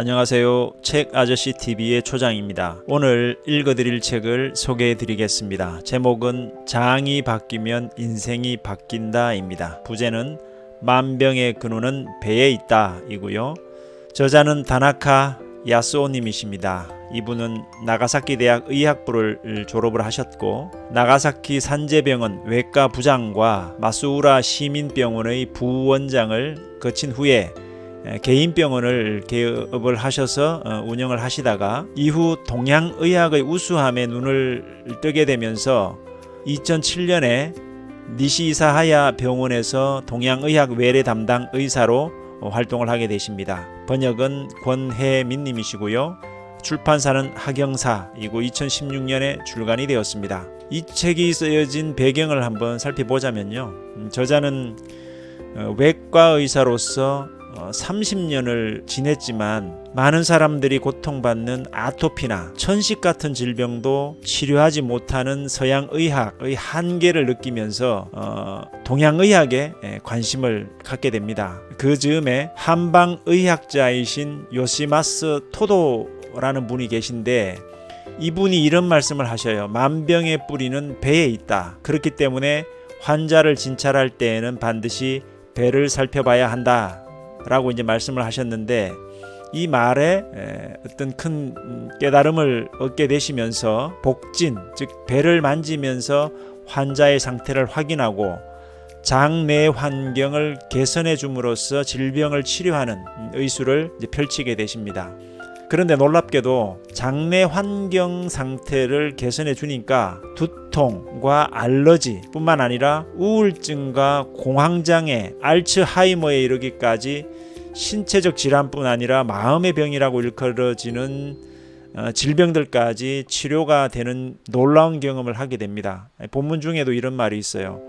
안녕하세요. 책 아저씨 TV의 초장입니다. 오늘 읽어드릴 책을 소개해드리겠습니다. 제목은 장이 바뀌면 인생이 바뀐다입니다. 부제는 만병의 근원은 배에 있다 이고요. 저자는 다나카 야스오님이십니다. 이분은 나가사키 대학 의학부를 졸업을 하셨고 나가사키 산재병원 외과 부장과 마스우라 시민병원의 부원장을 거친 후에 개인병원을 개업을 하셔서 운영을 하시다가 이후 동양의학의 우수함에 눈을 뜨게 되면서 2007년에 니시사하야 병원에서 동양의학 외래 담당 의사로 활동을 하게 되십니다. 번역은 권혜민 님이시고요. 출판사는 학영사이고 2016년에 출간이 되었습니다. 이 책이 쓰여진 배경을 한번 살펴보자면요. 저자는 외과 의사로서 30년을 지냈지만 많은 사람들이 고통받는 아토피나 천식 같은 질병도 치료하지 못하는 서양의학의 한계를 느끼면서 동양의학에 관심을 갖게 됩니다. 그 즈음에 한방의학자이신 요시마스 토도라는 분이 계신데 이분이 이런 말씀을 하셔요. 만병의 뿌리는 배에 있다. 그렇기 때문에 환자를 진찰할 때에는 반드시 배를 살펴봐야 한다 라고 이제 말씀을 하셨는데 이 말에 어떤 큰 깨달음을 얻게 되시면서 복진, 즉 배를 만지면서 환자의 상태를 확인하고 장내 환경을 개선해 줌으로써 질병을 치료하는 의술을 이제 펼치게 되십니다. 그런데 놀랍게도 장내 환경 상태를 개선해 주니까 두통과 알러지 뿐만 아니라 우울증과 공황장애, 알츠하이머에 이르기까지 신체적 질환뿐 아니라 마음의 병이라고 일컬어지는 질병들까지 치료가 되는 놀라운 경험을 하게 됩니다. 본문 중에도 이런 말이 있어요.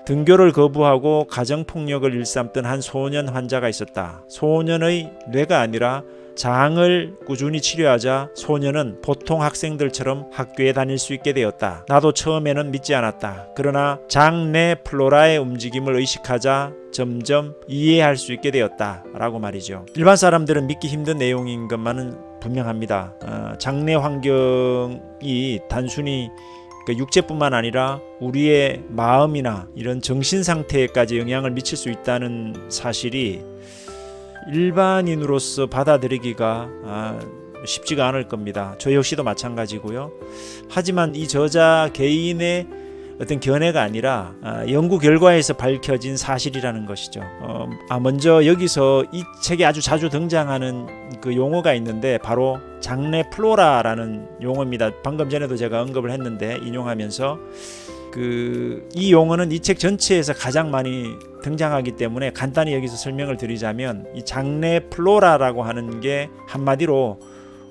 등교를 거부하고 가정폭력을 일삼던 한 소년 환자가 있었다. 소년의 뇌가 아니라 장을 꾸준히 치료하자 소년은 보통 학생들처럼 학교에 다닐 수 있게 되었다. 나도 처음에는 믿지 않았다. 그러나 장내 플로라의 움직임을 의식하자 점점 이해할 수 있게 되었다 라고 말이죠. 일반 사람들은 믿기 힘든 내용인 것만은 분명합니다. 장내 환경이 단순히 육체뿐만 아니라 우리의 마음이나 이런 정신 상태에까지 영향을 미칠 수 있다는 사실이 일반인으로서 받아들이기가 쉽지가 않을 겁니다. 저 역시도 마찬가지고요. 하지만 이 저자 개인의 어떤 견해가 아니라 연구 결과에서 밝혀진 사실이라는 것이죠. 먼저 여기서 이 책에 아주 자주 등장하는 그 용어가 있는데 바로 장내 플로라라는 용어입니다. 방금 전에도 제가 언급을 했는데 인용하면서 이 용어는 이 책 전체에서 가장 많이 등장하기 때문에 간단히 여기서 설명을 드리자면 이 장내 플로라라고 하는 게 한마디로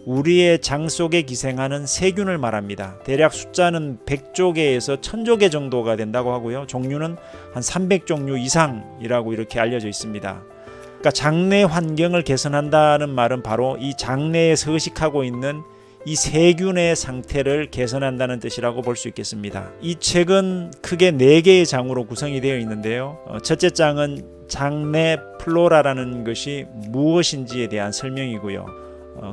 우리의 장 속에 기생하는 세균을 말합니다. 대략 숫자는 100조개에서 1000조개 정도가 된다고 하고요. 종류는 한 300종류 이상이라고 이렇게 알려져 있습니다. 그러니까 장내 환경을 개선한다는 말은 바로 이 장내에 서식하고 있는 이 세균의 상태를 개선한다는 뜻이라고 볼 수 있겠습니다. 이 책은 크게 4개의 장으로 구성이 되어 있는데요. 첫째 장은 장내 플로라라는 것이 무엇인지에 대한 설명이고요.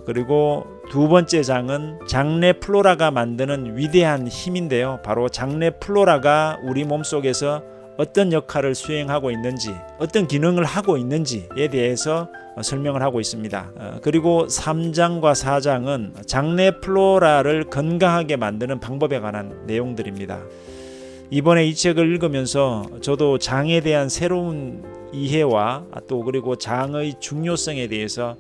그리고 두 번째 장은 장내 플로라가 만드는 위대한 힘인데요. 바로 장내 플로라가 우리 몸속에서 어떤 역할을 수행하고 있는지, 어떤 기능을 하고 있는지에 대해서 설명을 하고 있습니다. 그리고 3장과 4장은 장내 플로라를 건강하게 만드는 방법에 관한 내용들입니다. 이번에 이 책을 읽으면서 저도 장에 대한 새로운 이해와 또 그리고 장의 중요성에 대해서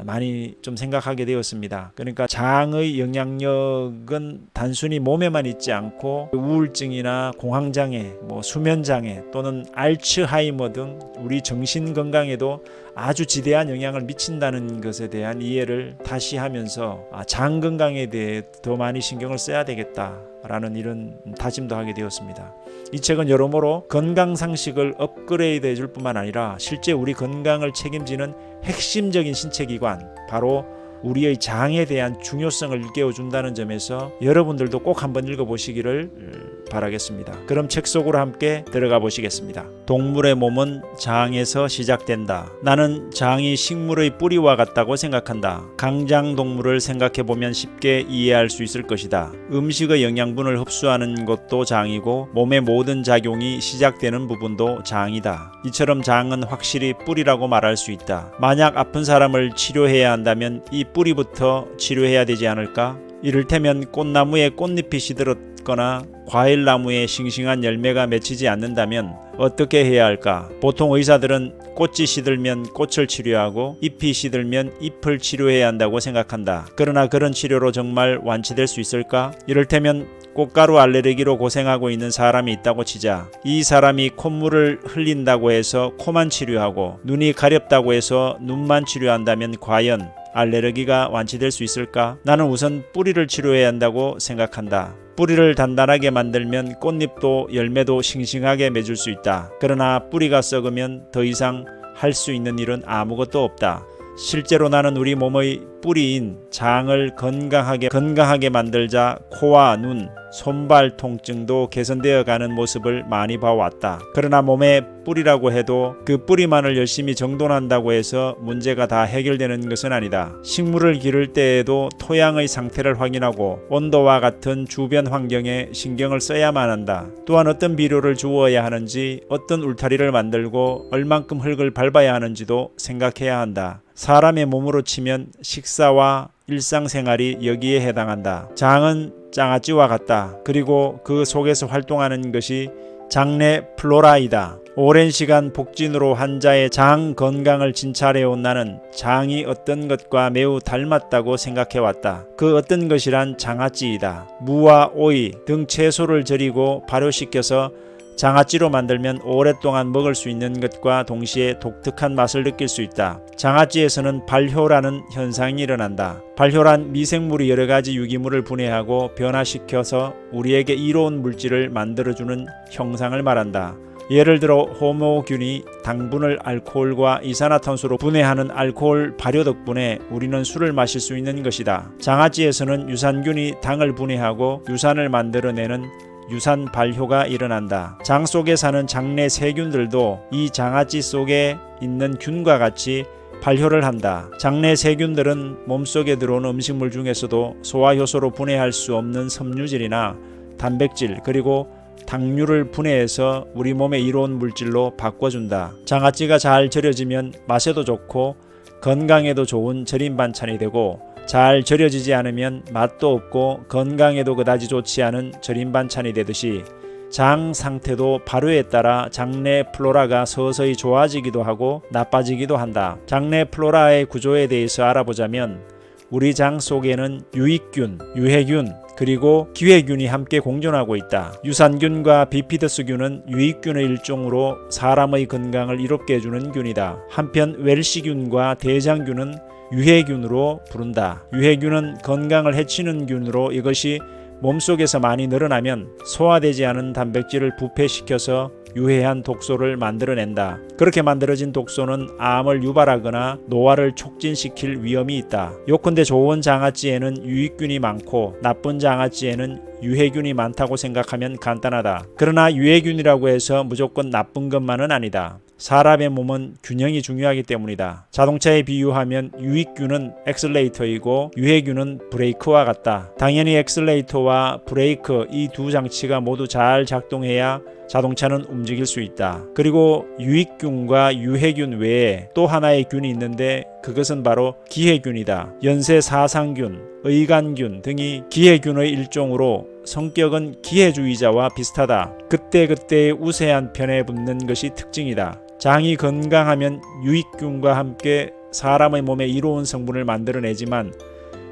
많이 좀 생각하게 되었습니다. 그러니까 장의 영향력은 단순히 몸에만 있지 않고 우울증이나 공황장애, 수면장애 또는 알츠하이머 등 우리 정신 건강에도 아주 지대한 영향을 미친다는 것에 대한 이해를 다시 하면서 장 건강에 대해 더 많이 신경을 써야 되겠다라는 이런 다짐도 하게 되었습니다. 이 책은 여러모로 건강 상식을 업그레이드 해줄 뿐만 아니라 실제 우리 건강을 책임지는 핵심적인 신체기관, 바로 우리의 장에 대한 중요성을 일깨워준다는 점에서 여러분들도 꼭 한번 읽어보시기를 바라겠습니다. 그럼 책 속으로 함께 들어가 보시겠습니다. 동물의 몸은 장에서 시작된다. 나는 장이 식물의 뿌리와 같다고 생각한다. 강장동물을 생각해보면 쉽게 이해할 수 있을 것이다. 음식의 영양분을 흡수하는 것도 장이고 몸의 모든 작용이 시작되는 부분도 장이다. 이처럼 장은 확실히 뿌리라고 말할 수 있다. 만약 아픈 사람을 치료해야 한다면 이 뿌리부터 치료해야 되지 않을까? 이를테면 꽃나무에 꽃잎이 시들었거나 과일나무에 싱싱한 열매가 맺히지 않는다면 어떻게 해야 할까? 보통 의사들은 꽃이 시들면 꽃을 치료하고 잎이 시들면 잎을 치료해야 한다고 생각한다. 그러나 그런 치료로 정말 완치될 수 있을까? 이를테면 꽃가루 알레르기로 고생하고 있는 사람이 있다고 치자. 이 사람이 콧물을 흘린다고 해서 코만 치료하고 눈이 가렵다고 해서 눈만 치료한다면 과연 알레르기가 완치될 수 있을까? 나는 우선 뿌리를 치료해야 한다고 생각한다. 뿌리를 단단하게 만들면 꽃잎도 열매도 싱싱하게 맺을 수 있다. 그러나 뿌리가 썩으면 더 이상 할 수 있는 일은 아무것도 없다. 실제로 나는 우리 몸의 뿌리인 장을 건강하게 만들자 코와 눈, 손발 통증도 개선되어 가는 모습을 많이 봐왔다. 그러나 몸의 뿌리라고 해도 그 뿌리만을 열심히 정돈한다고 해서 문제가 다 해결되는 것은 아니다. 식물을 기를 때에도 토양의 상태를 확인하고 온도와 같은 주변 환경에 신경을 써야만 한다. 또한 어떤 비료를 주어야 하는지, 어떤 울타리를 만들고 얼만큼 흙을 밟아야 하는지도 생각해야 한다. 사람의 몸으로 치면 식사와 일상생활이 여기에 해당한다. 장은 장아찌와 같다. 그리고 그 속에서 활동하는 것이 장내 플로라이다. 오랜 시간 복진으로 환자의 장 건강을 진찰해온 나는 장이 어떤 것과 매우 닮았다고 생각해왔다. 그 어떤 것이란 장아찌이다. 무와 오이 등 채소를 절이고 발효시켜서 장아찌로 만들면 오랫동안 먹을 수 있는 것과 동시에 독특한 맛을 느낄 수 있다. 장아찌에서는 발효라는 현상이 일어난다. 발효란 미생물이 여러가지 유기물을 분해하고 변화시켜서 우리에게 이로운 물질을 만들어주는 형상을 말한다. 예를 들어 호모균이 당분을 알코올과 이산화탄소로 분해하는 알코올 발효 덕분에 우리는 술을 마실 수 있는 것이다. 장아찌에서는 유산균이 당을 분해하고 유산을 만들어내는 유산 발효가 일어난다. 장 속에 사는 장내 세균들도 이 장아찌 속에 있는 균과 같이 발효를 한다. 장내 세균들은 몸속에 들어오는 음식물 중에서도 소화효소로 분해할 수 없는 섬유질이나 단백질 그리고 당류를 분해해서 우리 몸에 이로운 물질로 바꿔준다. 장아찌가 잘 절여지면 맛에도 좋고 건강에도 좋은 절임 반찬이 되고 잘 절여지지 않으면 맛도 없고 건강에도 그다지 좋지 않은 절임 반찬이 되듯이 장 상태도 발효에 따라 장내 플로라가 서서히 좋아지기도 하고 나빠지기도 한다. 장내 플로라의 구조에 대해서 알아보자면 우리 장 속에는 유익균, 유해균, 그리고 기회균이 함께 공존하고 있다. 유산균과 비피더스균은 유익균의 일종으로 사람의 건강을 이롭게 해주는 균이다. 한편 웰시균과 대장균은 유해균으로 부른다. 유해균은 건강을 해치는 균으로 이것이 몸속에서 많이 늘어나면 소화되지 않은 단백질을 부패시켜서 유해한 독소를 만들어낸다. 그렇게 만들어진 독소는 암을 유발하거나 노화를 촉진시킬 위험이 있다. 요컨대 좋은 장아찌에는 유익균이 많고 나쁜 장아찌에는 유해균이 많다고 생각하면 간단하다. 그러나 유해균이라고 해서 무조건 나쁜 것만은 아니다. 사람의 몸은 균형이 중요하기 때문이다. 자동차에 비유하면 유익균은 엑셀레이터이고 유해균은 브레이크와 같다. 당연히 엑셀레이터와 브레이크 이 두 장치가 모두 잘 작동해야 자동차는 움직일 수 있다. 그리고 유익균과 유해균 외에 또 하나의 균이 있는데 그것은 바로 기해균이다. 연쇄사상균, 의간균 등이 기해균의 일종으로 성격은 기해주의자와 비슷하다. 그때그때의 우세한 편에 붙는 것이 특징이다. 장이 건강하면 유익균과 함께 사람의 몸에 이로운 성분을 만들어내지만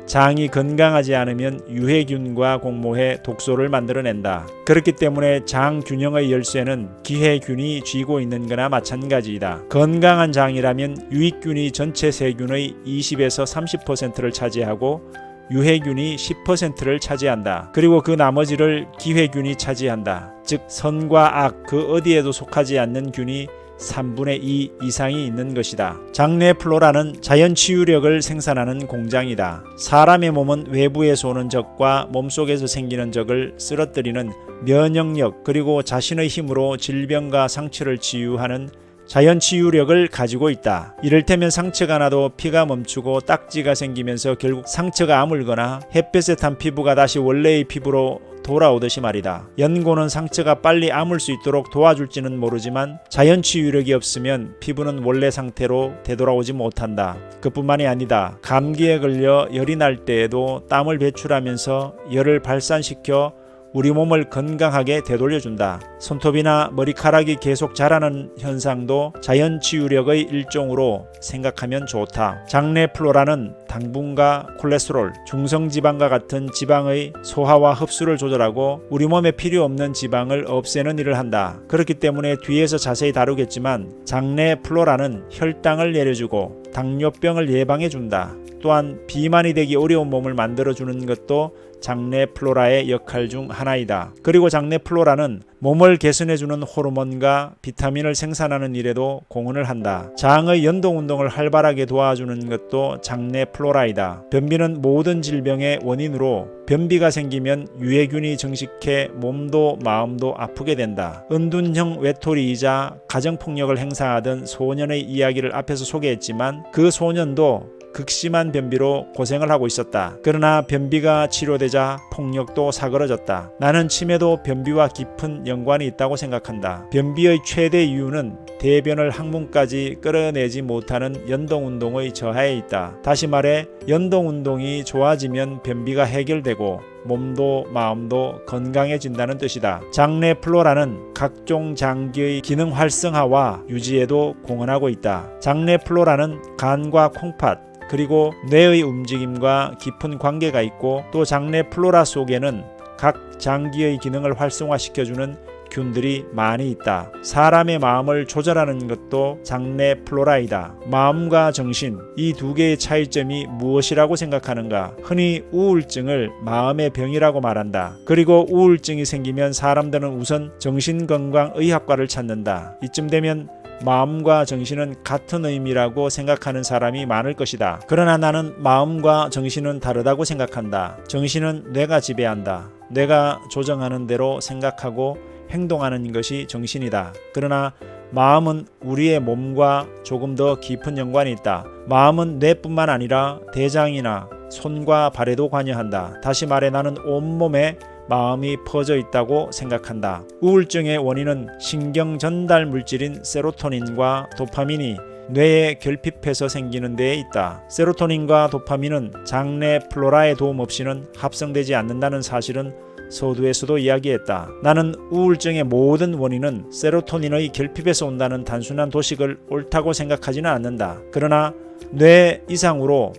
장이 건강하지 않으면 유해균과 공모해 독소를 만들어낸다. 그렇기 때문에 장 균형의 열쇠는 기해균이 쥐고 있는 거나 마찬가지이다. 건강한 장이라면 유익균이 전체 세균의 20에서 30%를 차지하고 유해균이 10%를 차지한다. 그리고 그 나머지를 기회균이 차지한다. 즉 선과 악 그 어디에도 속하지 않는 균이 3분의 2 이상이 있는 것이다. 장내 플로라는 자연 치유력을 생산하는 공장이다. 사람의 몸은 외부에서 오는 적과 몸속에서 생기는 적을 쓰러뜨리는 면역력 그리고 자신의 힘으로 질병과 상처를 치유하는 자연 치유력을 가지고 있다. 이를테면 상처가 나도 피가 멈추고 딱지가 생기면서 결국 상처가 아물거나 햇볕에 탄 피부가 다시 원래의 피부로 돌아오듯이 말이다. 연고는 상처가 빨리 아물 수 있도록 도와줄지는 모르지만 자연 치유력이 없으면 피부는 원래 상태로 되돌아오지 못한다. 그뿐만이 아니다. 감기에 걸려 열이 날 때에도 땀을 배출하면서 열을 발산시켜 우리 몸을 건강하게 되돌려준다. 손톱이나 머리카락이 계속 자라는 현상도 자연 치유력의 일종으로 생각하면 좋다. 장내 플로라는 당분과 콜레스테롤, 중성지방과 같은 지방의 소화와 흡수를 조절하고 우리 몸에 필요 없는 지방을 없애는 일을 한다. 그렇기 때문에 뒤에서 자세히 다루겠지만 장내 플로라는 혈당을 내려주고 당뇨병을 예방해준다. 또한 비만이 되기 어려운 몸을 만들어주는 것도 장내 플로라의 역할 중 하나이다. 그리고 장내 플로라는 몸을 개선해주는 호르몬과 비타민을 생산하는 일에도 공헌을 한다. 장의 연동운동을 활발하게 도와주는 것도 장내 플로라이다. 변비는 모든 질병의 원인으로 변비가 생기면 유해균이 증식해 몸도 마음도 아프게 된다. 은둔형 외톨이이자 가정폭력을 행사하던 소년의 이야기를 앞에서 소개했지만 그 소년도 극심한 변비로 고생을 하고 있었다. 그러나 변비가 치료되자 폭력도 사그러졌다. 나는 치매도 변비와 깊은 연관이 있다고 생각한다. 변비의 최대 이유는 대변을 항문까지 끌어내지 못하는 연동운동의 저하에 있다. 다시 말해 연동운동이 좋아지면 변비가 해결되고 몸도 마음도 건강해진다는 뜻이다. 장내 플로라는 각종 장기의 기능 활성화와 유지에도 공헌하고 있다. 장내 플로라는 간과 콩팥 그리고 뇌의 움직임과 깊은 관계가 있고 또 장내 플로라 속에는 각 장기의 기능을 활성화시켜주는 균들이 많이 있다. 사람의 마음을 조절하는 것도 장내 플로라이다. 마음과 정신, 이 두 개의 차이점이 무엇이라고 생각하는가? 흔히 우울증을 마음의 병이라고 말한다. 그리고 우울증이 생기면 사람들은 우선 정신건강의학과를 찾는다. 이쯤 되면 마음과 정신은 같은 의미라고 생각하는 사람이 많을 것이다. 그러나 나는 마음과 정신은 다르다고 생각한다. 정신은 뇌가 지배한다. 뇌가 조정하는 대로 생각하고 행동하는 것이 정신이다. 그러나 마음은 우리의 몸과 조금 더 깊은 연관이 있다. 마음은 뇌뿐만 아니라 대장이나 손과 발에도 관여한다. 다시 말해 나는 온몸에 마음이 퍼져 있다고 생각한다. 우울증의 원인은 신경 전달 물질인 세로토닌과 도파민이 뇌에 결핍해서 생기는 데에 있다. 세로토닌과 도파민은 장내 플로라의 도움 없이는 합성되지 않는다는 사실은 서두에서도 이야기했다. 나는 우울증의 모든 원인은 세로토닌의 결핍에서 온다는 단순한 도식을 옳다고 생각하지는 않는다. 그러나 뇌 이상으로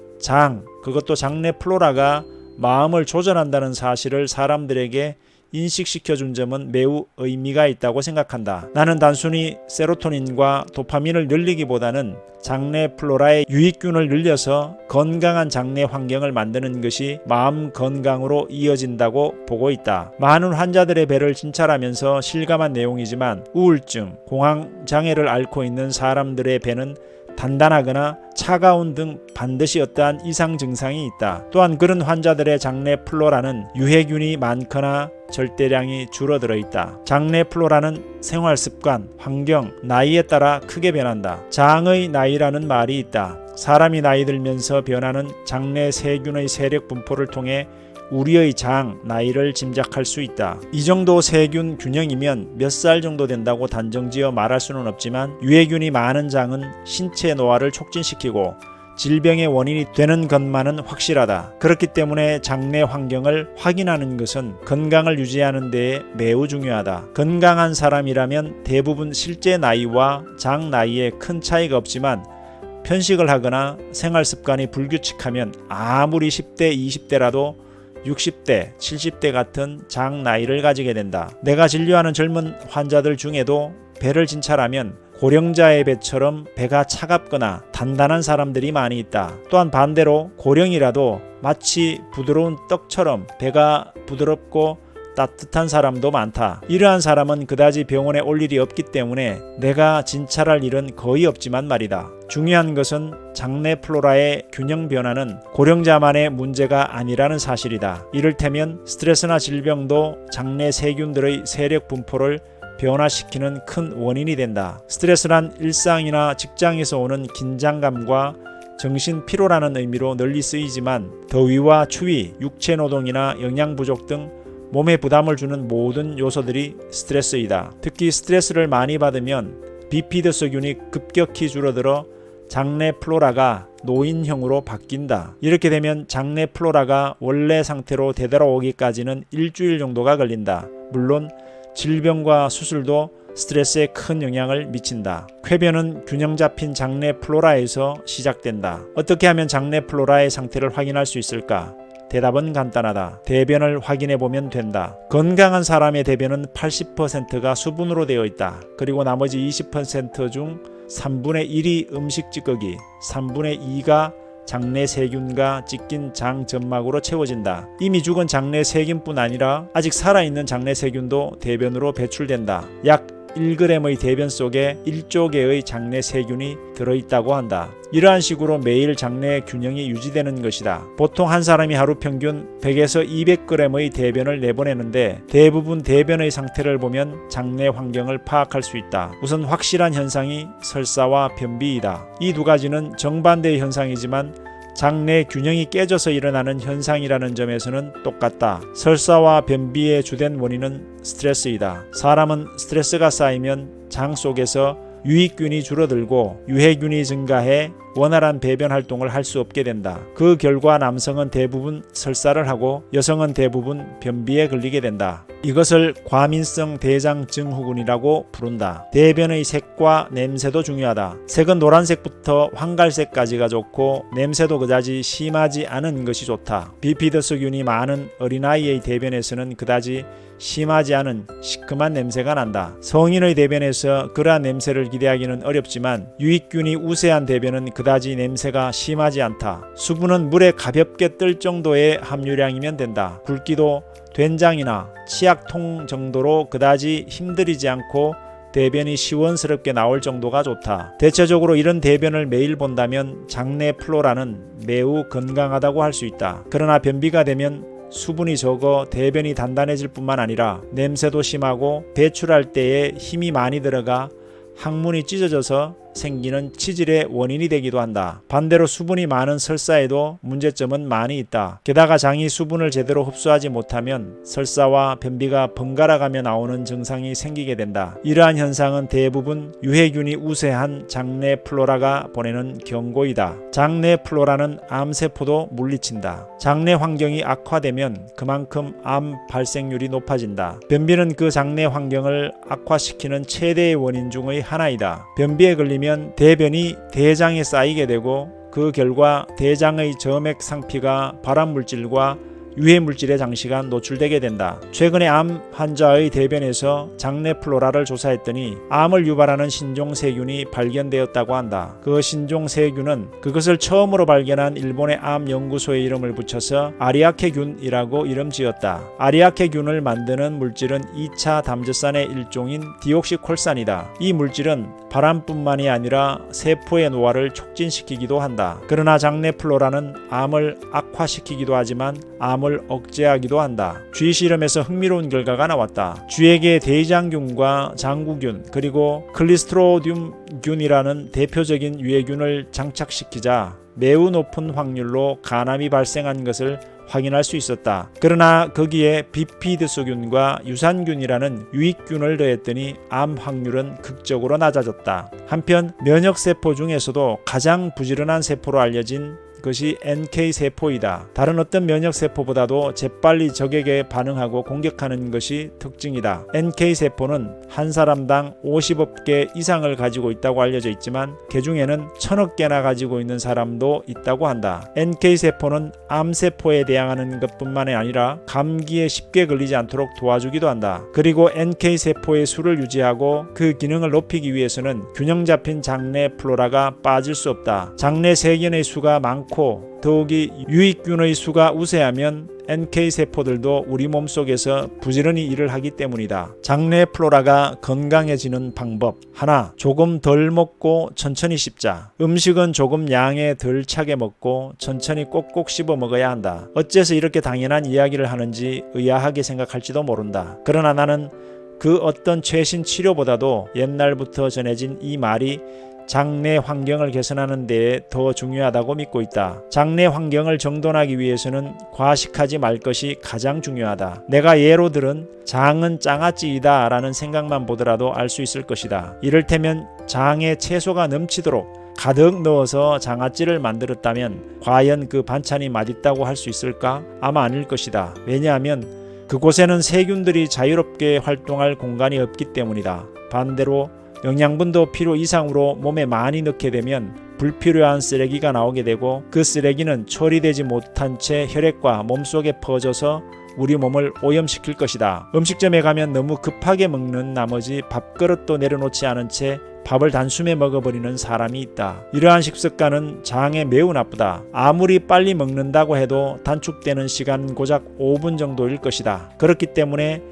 그것도 장내 플로라가 마음을 조절한다는 사실을 사람들에게 인식시켜준 점은 매우 의미가 있다고 생각한다. 나는 단순히 세로토닌과 도파민을 늘리기보다는 장내 플로라의 유익균을 늘려서 건강한 장내 환경을 만드는 것이 마음 건강으로 이어진다고 보고 있다. 많은 환자들의 배를 진찰하면서 실감한 내용이지만 우울증, 공황장애를 앓고 있는 사람들의 배는 단단하거나 차가운 등 반드시 어떠한 이상 증상이 있다. 또한 그런 환자들의 장내 플로라는 유해균이 많거나 절대량이 줄어들어 있다. 장내 플로라는 생활습관, 환경, 나이에 따라 크게 변한다. 장의 나이라는 말이 있다. 사람이 나이 들면서 변하는 장내 세균의 세력 분포를 통해 우리의 장 나이를 짐작할 수 있다. 이 정도 세균 균형이면 몇 살 정도 된다고 단정지어 말할 수는 없지만 유해균이 많은 장은 신체 노화를 촉진시키고 질병의 원인이 되는 것만은 확실하다. 그렇기 때문에 장내 환경을 확인하는 것은 건강을 유지하는 데 매우 중요하다. 건강한 사람이라면 대부분 실제 나이와 장 나이에 큰 차이가 없지만 편식을 하거나 생활습관이 불규칙하면 아무리 10대, 20대라도 60대, 70대 같은 장 나이를 가지게 된다. 내가 진료하는 젊은 환자들 중에도 배를 진찰하면 고령자의 배처럼 배가 차갑거나 단단한 사람들이 많이 있다. 또한 반대로 고령이라도 마치 부드러운 떡처럼 배가 부드럽고 따뜻한 사람도 많다. 이러한 사람은 그다지 병원에 올 일이 없기 때문에 내가 진찰할 일은 거의 없지만 말이다. 중요한 것은 장내 플로라의 균형 변화는 고령자만의 문제가 아니라는 사실이다. 이를테면 스트레스나 질병도 장내 세균들의 세력 분포를 변화시키는 큰 원인이 된다. 스트레스란 일상이나 직장에서 오는 긴장감과 정신 피로라는 의미로 널리 쓰이지만 더위와 추위, 육체 노동이나 영양 부족 등 몸에 부담을 주는 모든 요소들이 스트레스이다. 특히 스트레스를 많이 받으면 비피더스균이 급격히 줄어들어 장내 플로라가 노인형으로 바뀐다. 이렇게 되면 장내 플로라가 원래 상태로 되돌아오기까지는 일주일 정도가 걸린다. 물론 질병과 수술도 스트레스에 큰 영향을 미친다. 쾌변은 균형 잡힌 장내 플로라에서 시작된다. 어떻게 하면 장내 플로라의 상태를 확인할 수 있을까? 대답은 간단하다. 대변을 확인해 보면 된다. 건강한 사람의 대변은 80%가 수분으로 되어 있다. 그리고 나머지 20% 중 3분의 1이 음식 찌꺼기, 3분의 2가 장내 세균과 찢긴 장 점막으로 채워진다. 이미 죽은 장내 세균뿐 아니라 아직 살아있는 장내 세균도 대변으로 배출된다. 약 1g의 대변 속에 1조 개의 장내 세균이 들어있다고 한다. 이러한 식으로 매일 장내 균형이 유지되는 것이다. 보통 한 사람이 하루 평균 100에서 200g의 대변을 내보내는데 대부분 대변의 상태를 보면 장내 환경을 파악할 수 있다. 우선 확실한 현상이 설사와 변비이다. 이 두 가지는 정반대의 현상이지만 장내 균형이 깨져서 일어나는 현상이라는 점에서는 똑같다. 설사와 변비의 주된 원인은 스트레스이다. 사람은 스트레스가 쌓이면 장 속에서 유익균이 줄어들고 유해균이 증가해 원활한 배변 활동을 할 수 없게 된다. 그 결과 남성은 대부분 설사를 하고 여성은 대부분 변비에 걸리게 된다. 이것을 과민성 대장 증후군이라고 부른다. 대변의 색과 냄새도 중요하다. 색은 노란색부터 황갈색까지가 좋고 냄새도 그다지 심하지 않은 것이 좋다. 비피더스균이 많은 어린아이의 대변에서는 그다지 심하지 않은 시큼한 냄새가 난다. 성인의 대변에서 그러한 냄새를 기대하기는 어렵지만 유익균이 우세한 대변은 그다지 냄새가 심하지 않다. 수분은 물에 가볍게 뜰 정도의 함유량이면 된다. 굵기도 된장이나 치약통 정도로 그다지 힘들이지 않고 대변이 시원스럽게 나올 정도가 좋다. 대체적으로 이런 대변을 매일 본다면 장내 플로라는 매우 건강하다고 할 수 있다. 그러나 변비가 되면 수분이 적어 대변이 단단해질 뿐만 아니라 냄새도 심하고 배출할 때에 힘이 많이 들어가 항문이 찢어져서 생기는 치질의 원인이 되기도 한다. 반대로 수분이 많은 설사에도 문제점은 많이 있다. 게다가 장이 수분을 제대로 흡수하지 못하면 설사와 변비가 번갈아가며 나오는 증상이 생기게 된다. 이러한 현상은 대부분 유해균이 우세한 장내 플로라가 보내는 경고이다. 장내 플로라는 암세포도 물리친다. 장내 환경이 악화되면 그만큼 암 발생률이 높아진다. 변비는 그 장내 환경을 악화시키는 최대의 원인 중의 하나이다. 변비에 걸리면 대변이 대장에 쌓이게 되고 그 결과 대장의 점액 상피가 발암물질과 유해물질에 장시간 노출되게 된다. 최근에 암 환자의 대변에서 장내 플로라를 조사했더니 암을 유발하는 신종세균이 발견되었다고 한다. 그 신종세균은 그것을 처음으로 발견한 일본의 암 연구소의 이름을 붙여서 아리아케균이라고 이름 지었다. 아리아케균을 만드는 물질은 2차 담즙산의 일종인 디옥시콜산이다. 이 물질은 발암뿐만이 아니라 세포의 노화를 촉진시키기도 한다. 그러나 장내 플로라는 암을 악화시키기도 하지만 암을 억제하기도 한다. 쥐 실험에서 흥미로운 결과가 나왔다. 쥐에게 대장균과 장구균 그리고 클리스트로듐균이라는 대표적인 유해균을 장착시키자 매우 높은 확률로 간암이 발생한 것을 확인할 수 있었다. 그러나 거기에 비피드스균과 유산균이라는 유익균을 더했더니 암 확률은 극적으로 낮아졌다. 한편 면역세포 중에서도 가장 부지런한 세포로 알려진 것이 NK세포이다. 다른 어떤 면역세포보다도 재빨리 적에게 반응하고 공격하는 것이 특징이다. NK세포는 한 사람당 50억 개 이상을 가지고 있다고 알려져 있지만 그 중에는 1000억 개나 가지고 있는 사람도 있다고 한다. NK세포는 암세포에 대항하는 것뿐만 아니라 감기에 쉽게 걸리지 않도록 도와주기도 한다. 그리고 NK세포의 수를 유지하고 그 기능을 높이기 위해서는 균형 잡힌 장내 플로라가 빠질 수 없다. 장내 세균의 수가 많고 많고 더욱이 유익균의 수가 우세하면 NK세포들도 우리 몸속에서 부지런히 일을 하기 때문이다. 장내 플로라가 건강해지는 방법. 하나, 조금 덜 먹고 천천히 씹자. 음식은 조금 양에 덜 차게 먹고 천천히 꼭꼭 씹어 먹어야 한다. 어째서 이렇게 당연한 이야기를 하는지 의아하게 생각할지도 모른다. 그러나 나는 그 어떤 최신 치료보다도 옛날부터 전해진 이 말이 장내 환경을 개선하는 데에 더 중요하다고 믿고 있다. 장내 환경을 정돈하기 위해서는 과식하지 말 것이 가장 중요하다. 내가 예로 들은 장은 장아찌이다 라는 생각만 보더라도 알 수 있을 것이다. 이를테면 장에 채소가 넘치도록 가득 넣어서 장아찌를 만들었다면 과연 그 반찬이 맛있다고 할 수 있을까? 아마 아닐 것이다. 왜냐하면 그곳에는 세균들이 자유롭게 활동할 공간이 없기 때문이다. 반대로 영양분도 필요 이상으로 몸에 많이 넣게 되면 불필요한 쓰레기가 나오게 되고 그 쓰레기는 처리되지 못한 채 혈액과 몸속에 퍼져서 우리 몸을 오염시킬 것이다. 음식점에 가면 너무 급하게 먹는 나머지 밥그릇도 내려놓지 않은 채 밥을 단숨에 먹어버리는 사람이 있다. 이러한 식습관은 장에 매우 나쁘다. 아무리 빨리 먹는다고 해도 단축되는 시간 고작 5분 정도일 것이다. 그렇기 때문에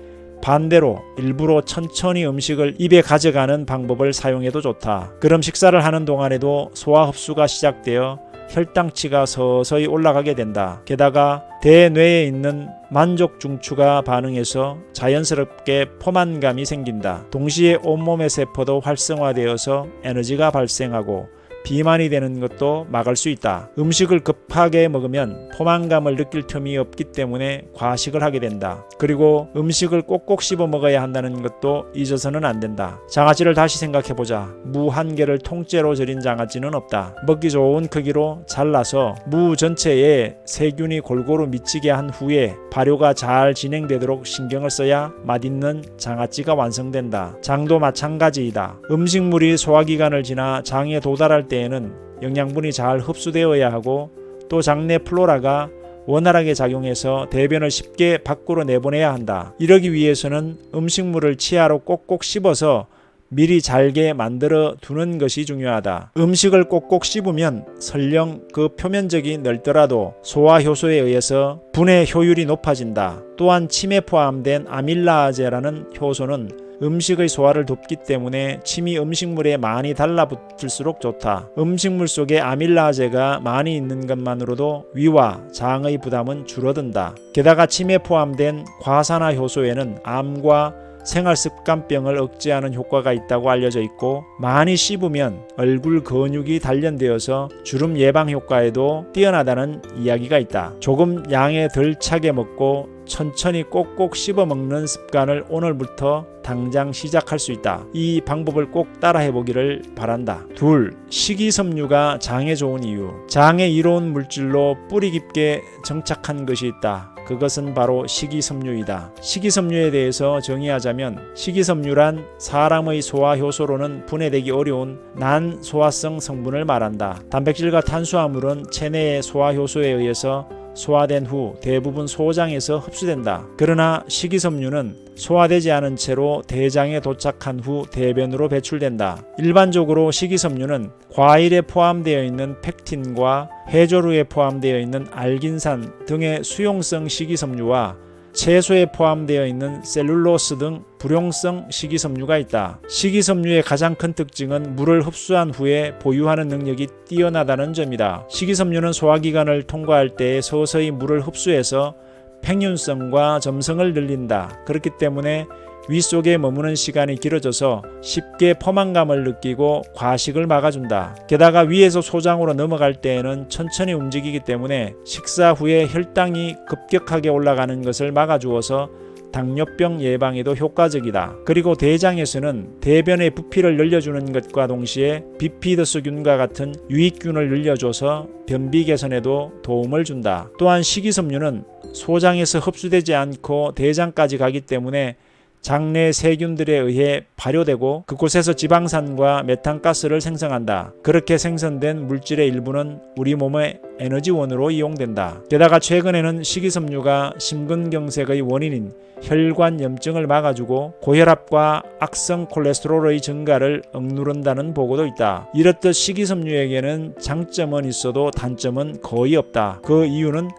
반대로 일부러 천천히 음식을 입에 가져가는 방법을 사용해도 좋다. 그럼 식사를 하는 동안에도 소화 흡수가 시작되어 혈당치가 서서히 올라가게 된다. 게다가 대뇌에 있는 만족 중추가 반응해서 자연스럽게 포만감이 생긴다. 동시에 온몸의 세포도 활성화되어서 에너지가 발생하고 비만이 되는 것도 막을 수 있다. 음식을 급하게 먹으면 포만감을 느낄 틈이 없기 때문에 과식을 하게 된다. 그리고 음식을 꼭꼭 씹어 먹어야 한다는 것도 잊어서는 안 된다. 장아찌를 다시 생각해보자. 무 한 개를 통째로 절인 장아찌는 없다. 먹기 좋은 크기로 잘라서 무 전체에 세균이 골고루 미치게 한 후에 발효가 잘 진행되도록 신경을 써야 맛있는 장아찌가 완성된다. 장도 마찬가지이다. 음식물이 소화기관을 지나 장에 도달할 때에는 영양분이 잘 흡수되어야 하고 또 장내 플로라가 원활하게 작용해서 대변을 쉽게 밖으로 내보내야 한다. 이러기 위해서는 음식물을 치아로 꼭꼭 씹어서 미리 잘게 만들어 두는 것이 중요하다. 음식을 꼭꼭 씹으면 설령 그 표면적이 넓더라도 소화효소에 의해서 분해 효율이 높아진다. 또한 침에 포함된 아밀라아제라는 효소는 음식의 소화를 돕기 때문에 침이 음식물에 많이 달라붙을수록 좋다. 음식물 속에 아밀라아제가 많이 있는 것만으로도 위와 장의 부담은 줄어든다. 게다가 침에 포함된 과산화 효소에는 암과 생활습관병을 억제하는 효과가 있다고 알려져 있고 많이 씹으면 얼굴 근육이 단련되어서 주름 예방 효과에도 뛰어나다는 이야기가 있다. 조금 양에 덜 차게 먹고 천천히 꼭꼭 씹어 먹는 습관을 오늘부터 당장 시작할 수 있다. 이 방법을 꼭 따라해 보기를 바란다. 둘, 식이섬유가 장에 좋은 이유. 장에 이로운 물질로 뿌리 깊게 정착한 것이 있다. 그것은 바로 식이섬유이다. 식이섬유에 대해서 정의하자면 식이섬유란 사람의 소화효소로는 분해되기 어려운 난소화성 성분을 말한다. 단백질과 탄수화물은 체내의 소화효소에 의해서 소화된 후 대부분 소장에서 흡수된다. 그러나 식이섬유는 소화되지 않은 채로 대장에 도착한 후 대변으로 배출된다. 일반적으로 식이섬유는 과일에 포함되어 있는 펙틴과 해조류에 포함되어 있는 알긴산 등의 수용성 식이섬유와 채소에 포함되어 있는 셀룰로스 등 불용성 식이섬유가 있다. 식이섬유의 가장 큰 특징은 물을 흡수한 후에 보유하는 능력이 뛰어나다는 점이다. 식이섬유는 소화기관을 통과할 때 서서히 물을 흡수해서 팽윤성과 점성을 늘린다. 그렇기 때문에 위 속에 머무는 시간이 길어져서 쉽게 포만감을 느끼고 과식을 막아준다. 게다가 위에서 소장으로 넘어갈 때에는 천천히 움직이기 때문에 식사 후에 혈당이 급격하게 올라가는 것을 막아주어서 당뇨병 예방에도 효과적이다. 그리고 대장에서는 대변의 부피를 늘려주는 것과 동시에 비피더스균과 같은 유익균을 늘려줘서 변비 개선에도 도움을 준다. 또한 식이섬유는 소장에서 흡수되지 않고 대장까지 가기 때문에 장내 세균들에 의해 발효되고 그곳에서 지방산과 메탄가스를 생성한다. 그렇게 생성된 물질의 일부는 우리 몸의 에너지원으로 이용된다. 게다가 최근에는 식이섬유가 심근경색의 원인인 혈관염증을 막아주고 고혈압과 악성 콜레스테롤의 증가를 억누른다는 보고도 있다. 이렇듯 식이섬유에게는 장점은 있어도 단점은 거의 없다. 그 이유는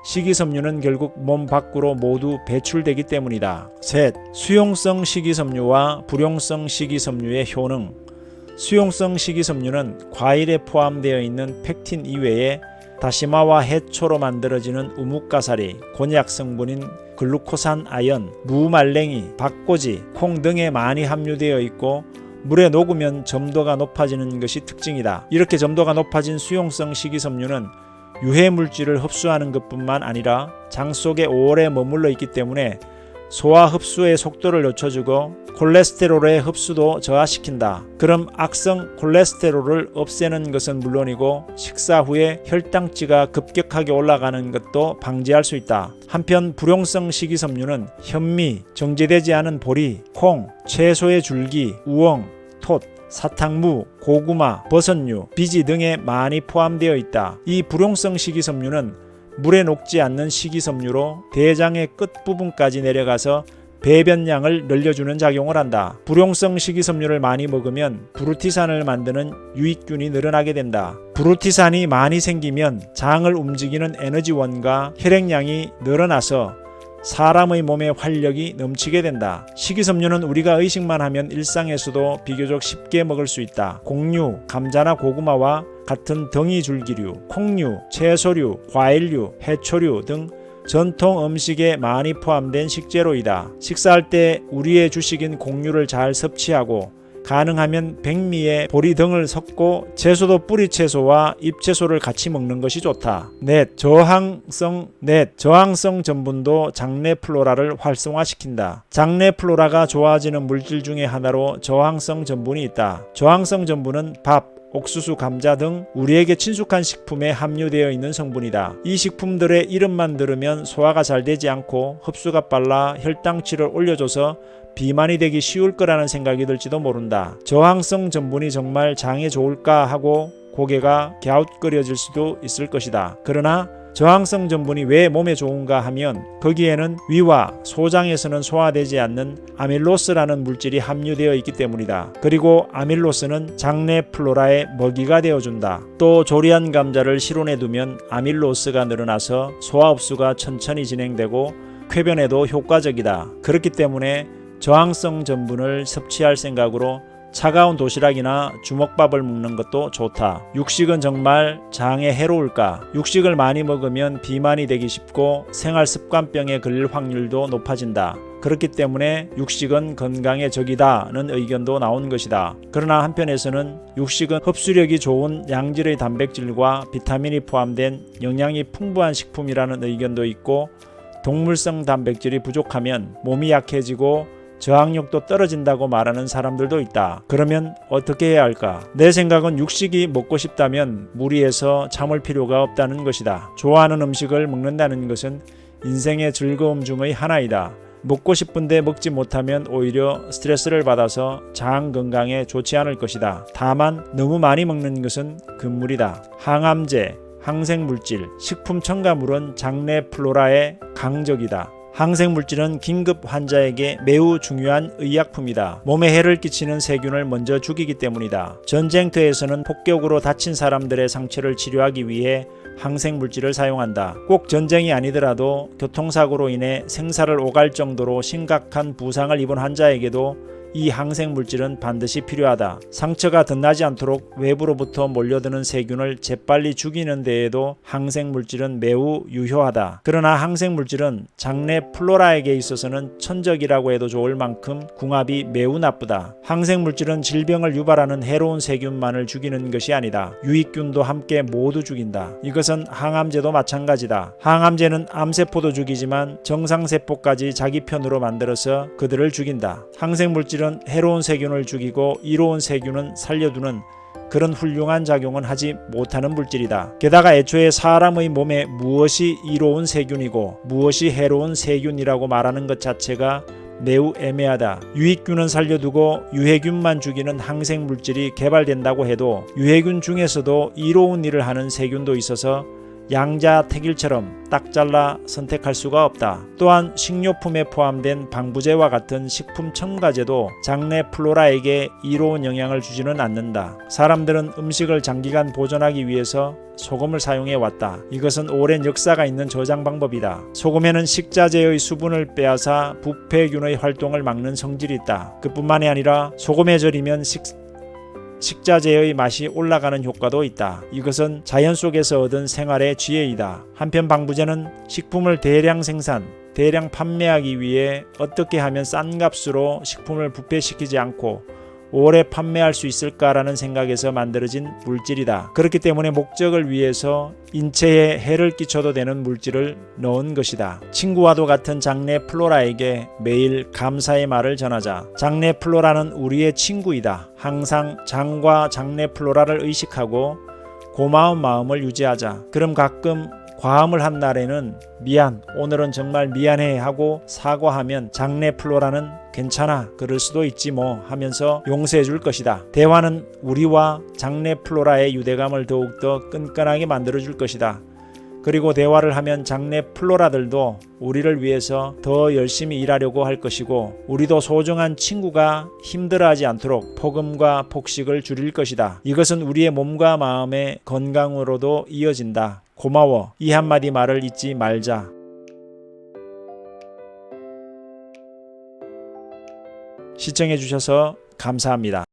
식이섬유는 결국 몸 밖으로 모두 배출되기 때문이다. 셋, 수용성 식이섬유와 불용성 식이섬유의 효능. 수용성 식이섬유는 과일에 포함되어 있는 펙틴 이외에 다시마와 해초로 만들어지는 우뭇가사리, 곤약 성분인 글루코산 아연, 무말랭이, 박꼬지, 콩 등에 많이 함유되어 있고 물에 녹으면 점도가 높아지는 것이 특징이다. 이렇게 점도가 높아진 수용성 식이섬유는 유해물질을 흡수하는 것뿐만 아니라 장 속에 오래 머물러 있기 때문에 소화 흡수의 속도를 늦춰주고 콜레스테롤의 흡수도 저하시킨다. 그럼 악성 콜레스테롤을 없애는 것은 물론이고 식사 후에 혈당치가 급격하게 올라가는 것도 방지할 수 있다. 한편 불용성 식이섬유는 현미, 정제되지 않은 보리, 콩, 채소의 줄기, 우엉, 톳, 사탕무, 고구마, 버섯류, 비지 등에 많이 포함되어 있다. 이 불용성 식이섬유는 물에 녹지 않는 식이섬유로 대장의 끝부분까지 내려가서 배변량을 늘려주는 작용을 한다. 불용성 식이섬유를 많이 먹으면 브루티산을 만드는 유익균이 늘어나게 된다. 브루티산이 많이 생기면 장을 움직이는 에너지원과 혈액량이 늘어나서 사람의 몸에 활력이 넘치게 된다. 식이섬유는 우리가 의식만 하면 일상에서도 비교적 쉽게 먹을 수 있다. 곡류, 감자나 고구마와 같은 덩이줄기류, 콩류, 채소류, 과일류, 해초류 등 전통 음식에 많이 포함된 식재료이다. 식사할 때 우리의 주식인 곡류를 잘 섭취하고 가능하면 백미에 보리 등을 섞고 채소도 뿌리채소와 잎채소를 같이 먹는 것이 좋다. 넷, 저항성 전분도 장내 플로라를 활성화시킨다. 장내 플로라가 좋아지는 물질 중에 하나로 저항성 전분이 있다. 저항성 전분은 밥, 옥수수, 감자 등 우리에게 친숙한 식품에 함유되어 있는 성분이다. 이 식품들의 이름만 들으면 소화가 잘 되지 않고 흡수가 빨라 혈당치를 올려줘서 비만이 되기 쉬울 거라는 생각이 들지도 모른다. 저항성 전분이 정말 장에 좋을까 하고 고개가 갸웃거려질 수도 있을 것이다. 그러나 저항성 전분이 왜 몸에 좋은가 하면 거기에는 위와 소장에서는 소화되지 않는 아밀로스라는 물질이 함유되어 있기 때문이다. 그리고 아밀로스는 장내 플로라의 먹이가 되어준다. 또 조리한 감자를 실온해두면 아밀로스가 늘어나서 소화 흡수가 천천히 진행되고 쾌변에도 효과적이다. 그렇기 때문에 저항성 전분을 섭취할 생각으로 차가운 도시락이나 주먹밥을 먹는 것도 좋다. 육식은 정말 장에 해로울까? 육식을 많이 먹으면 비만이 되기 쉽고 생활습관병에 걸릴 확률도 높아진다. 그렇기 때문에 육식은 건강에 적이다는 의견도 나온 것이다. 그러나 한편에서는 육식은 흡수력이 좋은 양질의 단백질과 비타민이 포함된 영양이 풍부한 식품이라는 의견도 있고 동물성 단백질이 부족하면 몸이 약해지고 저항력도 떨어진다고 말하는 사람들도 있다. 그러면 어떻게 해야 할까? 내 생각은 육식이 먹고 싶다면 무리해서 참을 필요가 없다는 것이다. 좋아하는 음식을 먹는다는 것은 인생의 즐거움 중의 하나이다. 먹고 싶은데 먹지 못하면 오히려 스트레스를 받아서 장 건강에 좋지 않을 것이다. 다만 너무 많이 먹는 것은 금물이다. 항암제, 항생물질, 식품 첨가물은 장내 플로라에 강적이다. 항생물질은 긴급 환자에게 매우 중요한 의약품이다. 몸에 해를 끼치는 세균을 먼저 죽이기 때문이다. 전쟁터에서는 폭격으로 다친 사람들의 상처를 치료하기 위해 항생물질을 사용한다. 꼭 전쟁이 아니더라도 교통사고로 인해 생사를 오갈 정도로 심각한 부상을 입은 환자에게도 이 항생물질은 반드시 필요하다. 상처가 덧나지 않도록 외부로부터 몰려드는 세균을 재빨리 죽이는 데에도 항생물질은 매우 유효하다. 그러나 항생물질은 장내 플로라에게 있어서는 천적이라고 해도 좋을 만큼 궁합이 매우 나쁘다. 항생물질은 질병을 유발하는 해로운 세균만을 죽이는 것이 아니다. 유익균도 함께 모두 죽인다. 이것은 항암제도 마찬가지다. 항암제는 암세포도 죽이지만 정상세포까지 자기 편으로 만들어서 그들을 죽인다. 항생물질은 해로운 세균을 죽이고 이로운 세균은 살려두는 그런 훌륭한 작용은 하지 못하는 물질이다. 게다가 애초에 사람의 몸에 무엇이 이로운 세균이고 무엇이 해로운 세균이라고 말하는 것 자체가 매우 애매하다. 유익균은 살려두고 유해균만 죽이는 항생 물질이 개발된다고 해도 유해균 중에서도 이로운 일을 하는 세균도 있어서 양자택일처럼 딱 잘라 선택할 수가 없다. 또한 식료품에 포함된 방부제와 같은 식품 첨가제도 장내 플로라에게 이로운 영향을 주지는 않는다. 사람들은 음식을 장기간 보존하기 위해서 소금을 사용해 왔다. 이것은 오랜 역사가 있는 저장 방법이다. 소금에는 식자재의 수분을 빼앗아 부패균의 활동을 막는 성질이 있다. 그뿐만이 아니라 소금에 절이면 식자재의 맛이 올라가는 효과도 있다. 이것은 자연 속에서 얻은 생활의 지혜이다. 한편 방부제는 식품을 대량 생산, 대량 판매하기 위해 어떻게 하면 싼 값으로 식품을 부패시키지 않고 오래 판매할 수 있을까라는 생각에서 만들어진 물질이다. 그렇기 때문에 목적을 위해서 인체에 해를 끼쳐도 되는 물질을 넣은 것이다. 친구와도 같은 장내 플로라에게 매일 감사의 말을 전하자. 장내 플로라는 우리의 친구이다. 항상 장과 장내 플로라를 의식하고 고마운 마음을 유지하자. 그럼 가끔 과음을 한 날에는 미안, 오늘은 정말 미안해 하고 사과하면 장내 플로라는 괜찮아, 그럴 수도 있지 뭐 하면서 용서해 줄 것이다. 대화는 우리와 장내 플로라의 유대감을 더욱더 끈끈하게 만들어 줄 것이다. 그리고 대화를 하면 장내 플로라들도 우리를 위해서 더 열심히 일하려고 할 것이고 우리도 소중한 친구가 힘들어하지 않도록 폭음과 폭식을 줄일 것이다. 이것은 우리의 몸과 마음의 건강으로도 이어진다. 고마워. 이 한마디 말을 잊지 말자. 시청해 주셔서 감사합니다.